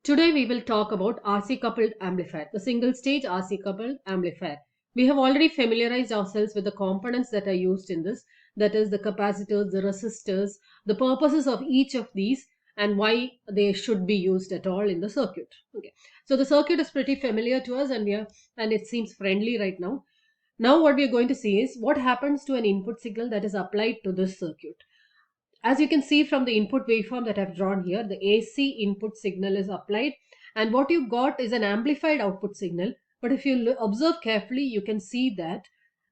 Today we will talk about RC coupled amplifier, the single stage RC coupled amplifier. We have already familiarized ourselves with the components that are used in this, that is the capacitors, the resistors, the purposes of each of these and why they should be used at all in the circuit. Okay. So the circuit is pretty familiar to us and it seems friendly right now. Now what we are going to see is what happens to an input signal that is applied to this circuit. As you can see from the input waveform that I've drawn here, the AC input signal is applied and what you got is an amplified output signal. But if you observe carefully, you can see that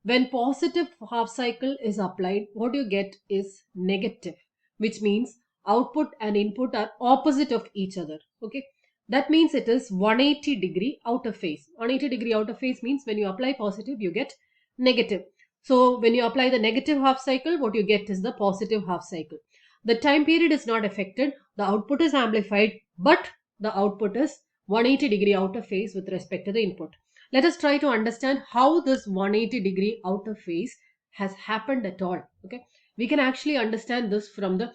when positive half cycle is applied, what you get is negative, which means output and input are opposite of each other. Okay. That means it is 180-degree out of phase. 180-degree out of phase means when you apply positive, you get negative. So when you apply the negative half cycle, what you get is the positive half cycle. The time period is not affected. The output is amplified, but the output is 180-degree out of phase with respect to the input. Let us try to understand how this 180-degree out of phase has happened at all. Okay, we can actually understand this from the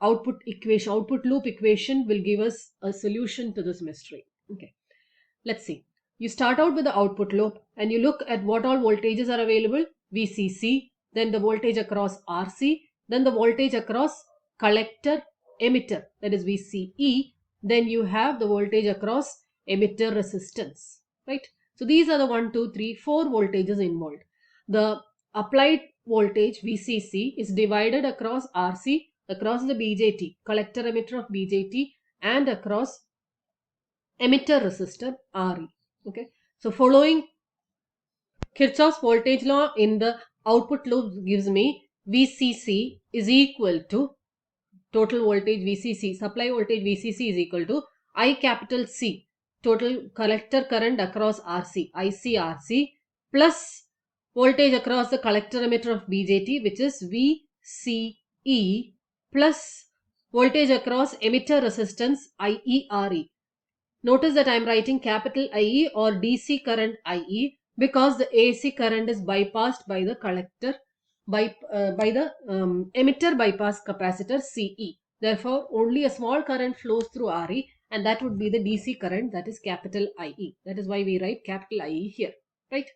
output equation. Output loop equation will give us a solution to this mystery. Okay, let's see. You start out with the output loop and you look at what all voltages are available. VCC, then the voltage across RC, then the voltage across collector emitter, that is VCE. Then you have the voltage across emitter resistance, right? So these are the 1, 2, 3, 4 voltages involved. The applied voltage VCC is divided across RC, across the BJT, collector emitter of BJT, and across emitter resistor RE. Okay, so following Kirchhoff's voltage law in the output loop gives me VCC is equal to total voltage VCC, supply voltage VCC is equal to I capital C, total collector current across RC, ICRC, plus voltage across the collector emitter of BJT, which is VCE, plus voltage across emitter resistance IERE. Notice that I am writing capital IE or DC current IE because the AC current is bypassed by the collector by the emitter bypass capacitor CE. Therefore, only a small current flows through RE and that would be the DC current, that is capital IE. That is why we write capital IE here, right?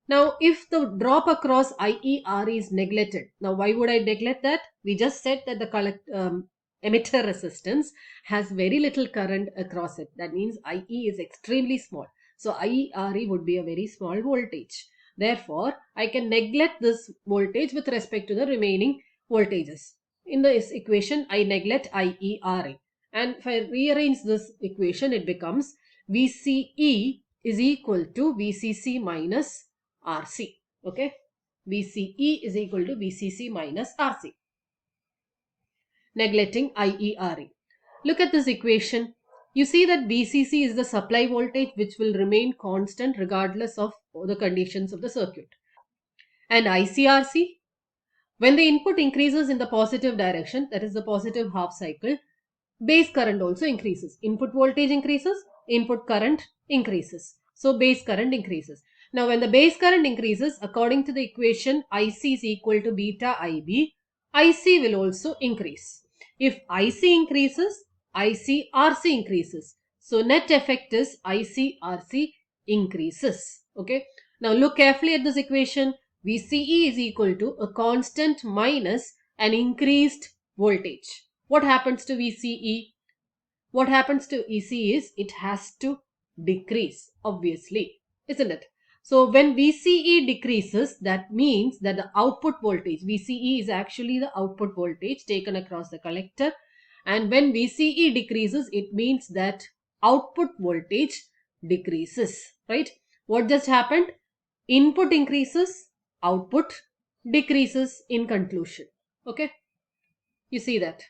Now, if the drop across IER is neglected, now why would I neglect that? We just said that the emitter resistance has very little current across it. That means IE is extremely small. So IERE would be a very small voltage. Therefore, I can neglect this voltage with respect to the remaining voltages. In this equation, I neglect IERE. And if I rearrange this equation, it becomes VCE is equal to VCC minus RC. Okay, VCE is equal to VCC minus RC, neglecting IERE. Look at this equation. You see that VCC is the supply voltage which will remain constant regardless of the conditions of the circuit. And ICRC, when the input increases in the positive direction, that is the positive half cycle, base current also increases. Input voltage increases, input current increases. So base current increases. Now when the base current increases, according to the equation IC is equal to beta IB, IC will also increase. If IC increases, ICRC increases. So net effect is ICRC increases. Okay. Now look carefully at this equation. VCE is equal to a constant minus an increased voltage. What happens to VCE? What happens to EC is it has to decrease, obviously, isn't it? So when VCE decreases, that means that the output voltage, VCE is actually the output voltage taken across the collector. And when VCE decreases, it means that output voltage decreases, right? What just happened? Input increases, output decreases in conclusion. Okay, you see that.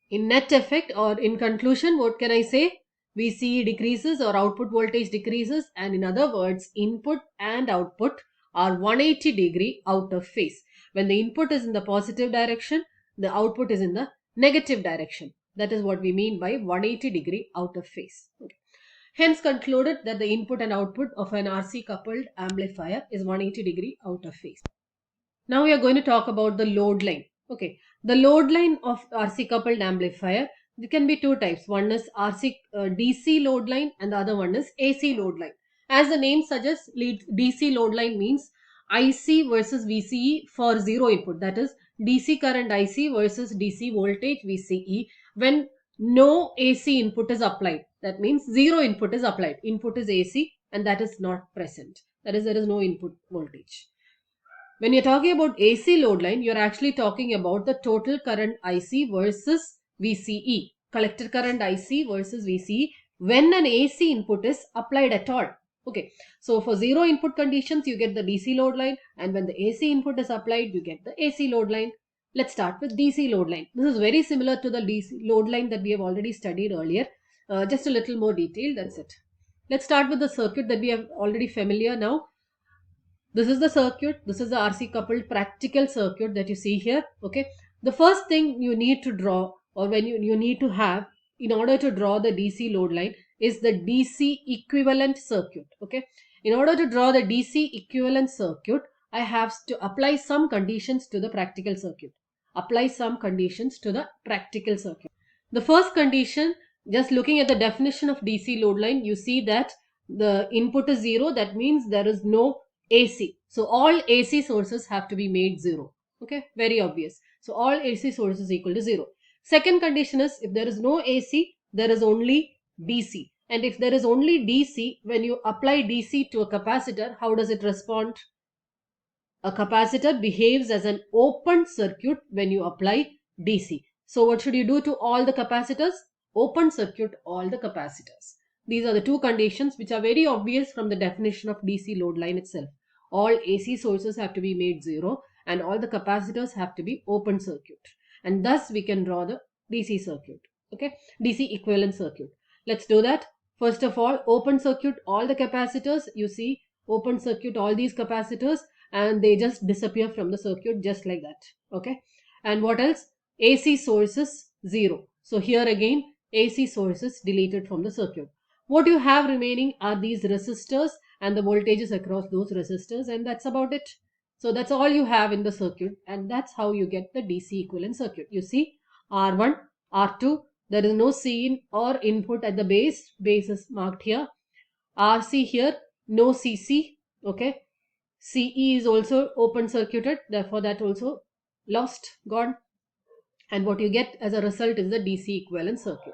In net effect or in conclusion, what can I say? VCE decreases or output voltage decreases, and in other words, input and output are 180-degree out of phase. When the input is in the positive direction, the output is in the negative direction. That is what we mean by 180-degree out of phase. Okay. Hence concluded that the input and output of an RC coupled amplifier is 180-degree out of phase. Now we are going to talk about the load line. Okay, the load line of RC coupled amplifier, There can be two types. One is DC load line and the other one is AC load line. As the name suggests, DC load line means IC versus VCE for zero input. That is DC current IC versus DC voltage VCE when no AC input is applied. That means zero input is applied. Input is AC and that is not present. That is, there is no input voltage. When you're talking about AC load line, you're actually talking about the total current IC versus VCE. Collector current IC versus VCE when an AC input is applied at all. Okay, so for zero input conditions, you get the DC load line, and when the AC input is applied, you get the AC load line. Let's start with DC load line. This is very similar to the DC load line that we have already studied earlier, just a little more detail. That's it. Let's start with the circuit that we have already familiar now. This is the circuit. This is the RC coupled practical circuit that you see here. Okay. The first thing you need to draw, or when you need to have in order to draw the DC load line, is the DC equivalent circuit. Okay. In order to draw the DC equivalent circuit, I have to apply some conditions to the practical circuit. Apply some conditions to the practical circuit. The first condition, just looking at the definition of DC load line, you see that the input is zero. That means there is no AC. So all AC sources have to be made zero. Okay, very obvious. So all AC sources equal to zero. Second condition is if there is no AC, there is only DC. And if there is only DC, when you apply DC to a capacitor, how does it respond? A capacitor behaves as an open circuit when you apply DC. So what should you do to all the capacitors? Open circuit all the capacitors. These are the two conditions which are very obvious from the definition of DC load line itself. All AC sources have to be made zero and all the capacitors have to be open circuit. And thus we can draw the DC circuit. Okay, DC equivalent circuit. Let's do that. First of all, open circuit all the capacitors. You see, open circuit all these capacitors and they just disappear from the circuit just like that. Okay, and what else? AC sources zero. So here again AC sources deleted from the circuit. What you have remaining are these resistors and the voltages across those resistors, and that's about it. So that's all you have in the circuit, and that's how you get the DC equivalent circuit. You see, R1, R2, there is no C or input at the base. Base is marked here. RC here, no CC. Okay, CE is also open circuited, therefore that also lost, gone. And what you get as a result is the DC equivalent circuit.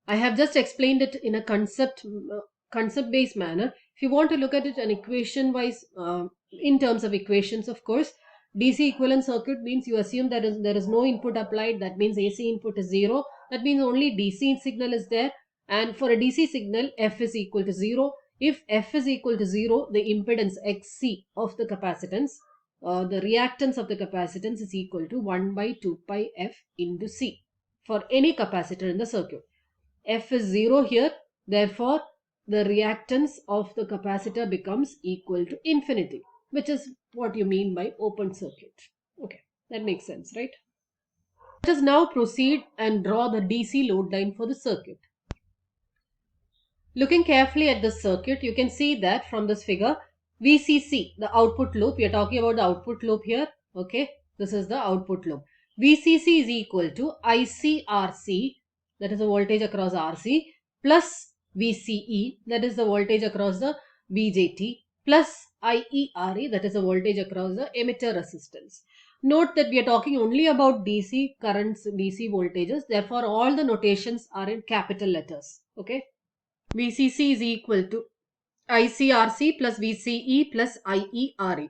I have just explained it in a concept based manner. If you want to look at it an equation wise, in terms of equations, of course, DC equivalent circuit means you assume that there is no input applied. That means AC input is zero. That means only DC signal is there. And for a DC signal, F is equal to 0. If F is equal to 0, the impedance XC of the capacitance, the reactance of the capacitance is equal to 1 by 2 pi F into C for any capacitor in the circuit. F is 0 here, therefore the reactance of the capacitor becomes equal to infinity, which is what you mean by open circuit. Okay, that makes sense, right? Let us now proceed and draw the DC load line for the circuit. Looking carefully at the circuit, you can see that from this figure, VCC, the output loop, we are talking about the output loop here. Okay, this is the output loop. VCC is equal to ICRC, that is the voltage across RC, plus VCE, that is the voltage across the BJT, plus IERE, that is the voltage across the emitter resistance. Note that we are talking only about DC currents, DC voltages, therefore all the notations are in capital letters. Okay, VCC is equal to ICRC plus VCE plus IERE.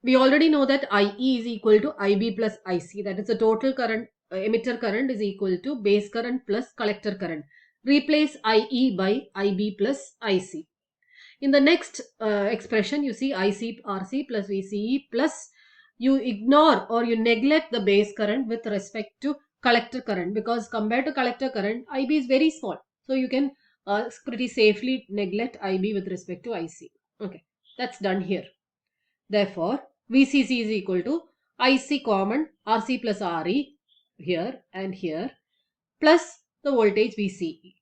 We already know that IE is equal to IB plus IC, that is the total current, emitter current is equal to base current plus collector current. Replace IE by IB plus IC. In the next expression, you see ICRC plus VCE plus, you ignore or you neglect the base current with respect to collector current, because compared to collector current, IB is very small. So you can pretty safely neglect IB with respect to IC. Okay, that's done here. Therefore, VCC is equal to IC common RC plus RE here and here plus the voltage VCE.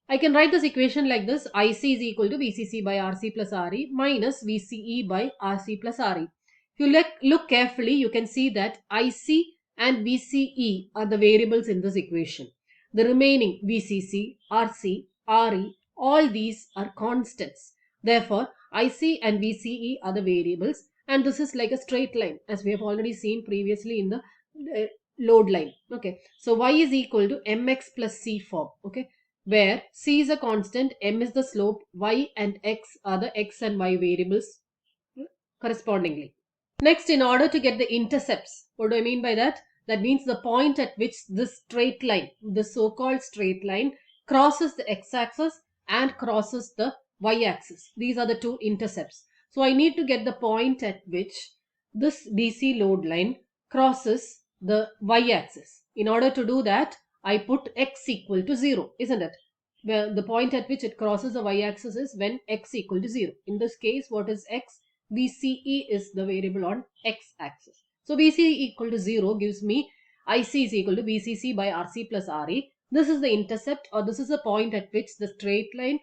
I can write this equation like this: IC is equal to VCC by RC plus RE minus VCE by RC plus RE. If you look carefully, you can see that IC and VCE are the variables in this equation. The remaining VCC, RC, RE, all these are constants. Therefore, IC and VCE are the variables, and this is like a straight line as we have already seen previously in the load line. Okay, so Y is equal to mx plus C form. Okay, where C is a constant, M is the slope, Y and X are the X and Y variables correspondingly. Next, in order to get the intercepts, what do I mean by that? That means the point at which this straight line, the so-called straight line, crosses the x-axis and crosses the y-axis. These are the two intercepts. So I need to get the point at which this DC load line crosses the y-axis. In order to do that, I put x equal to 0, isn't it? Well, the point at which it crosses the y-axis is when x equal to 0. In this case, what is x? VCE is the variable on x-axis. So VCE equal to 0 gives me IC is equal to VCC by RC plus RE. This is the intercept, or this is the point at which the straight line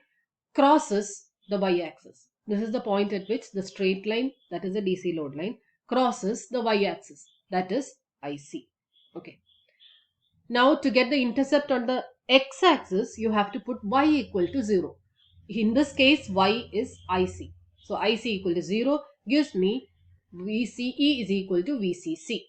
crosses the y-axis. This is the point at which the straight line, that is the DC load line, crosses the y-axis, that is IC. Okay. Now to get the intercept on the x-axis, you have to put y equal to 0. In this case, y is IC. So IC equal to 0 gives me VCE is equal to VCC.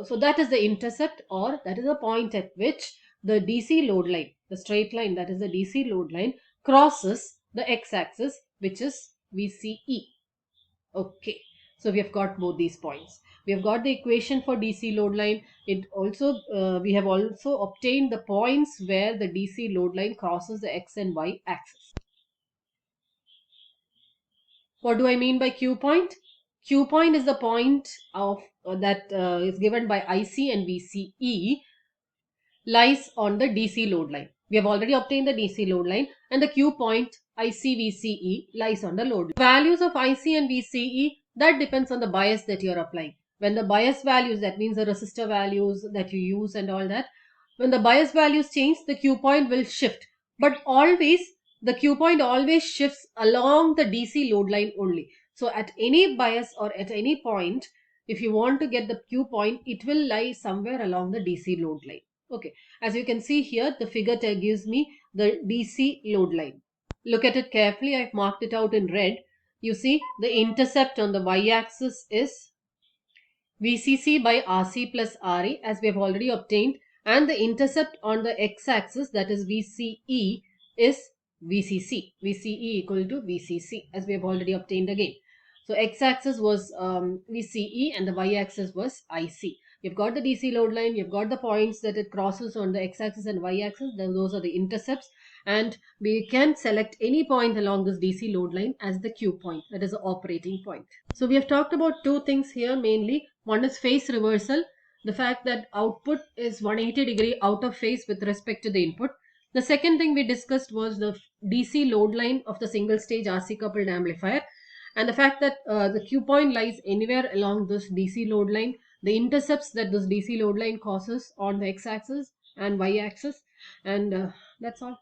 So that is the intercept, or that is the point at which the DC load line, the straight line, that is the DC load line, crosses the x-axis, which is VCE. Okay, so we have got both these points. We have got the equation for DC load line. It also we have also obtained the points where the DC load line crosses the x and y axis. What do I mean by Q point? Q point is the point of that is given by IC and VCE lies on the DC load line. We have already obtained the DC load line, and the Q point IC-VCE lies on the load line. Values of IC and VCE, that depends on the bias that you are applying. When the bias values, that means the resistor values that you use and all that, when the bias values change, the Q point will shift. But always, the Q point always shifts along the DC load line only. So at any bias or at any point, if you want to get the Q point, it will lie somewhere along the DC load line. Okay, as you can see here, the figure gives me the DC load line. Look at it carefully. I've marked it out in red. You see the intercept on the y-axis is VCC by RC plus RE, as we have already obtained, and the intercept on the x-axis, that is VCE, is VCC. VCE equal to VCC, as we have already obtained again. So x-axis was VCE and the y-axis was IC. You've got the DC load line, you've got the points that it crosses on the x-axis and y-axis, those are the intercepts, and we can select any point along this DC load line as the Q point, that is the operating point. So we have talked about two things here mainly. One is phase reversal, the fact that output is 180-degree out of phase with respect to the input. The second thing we discussed was the DC load line of the single stage RC coupled amplifier, and the fact that the Q point lies anywhere along this DC load line, the intercepts that this DC load line causes on the x-axis and y-axis, and that's all.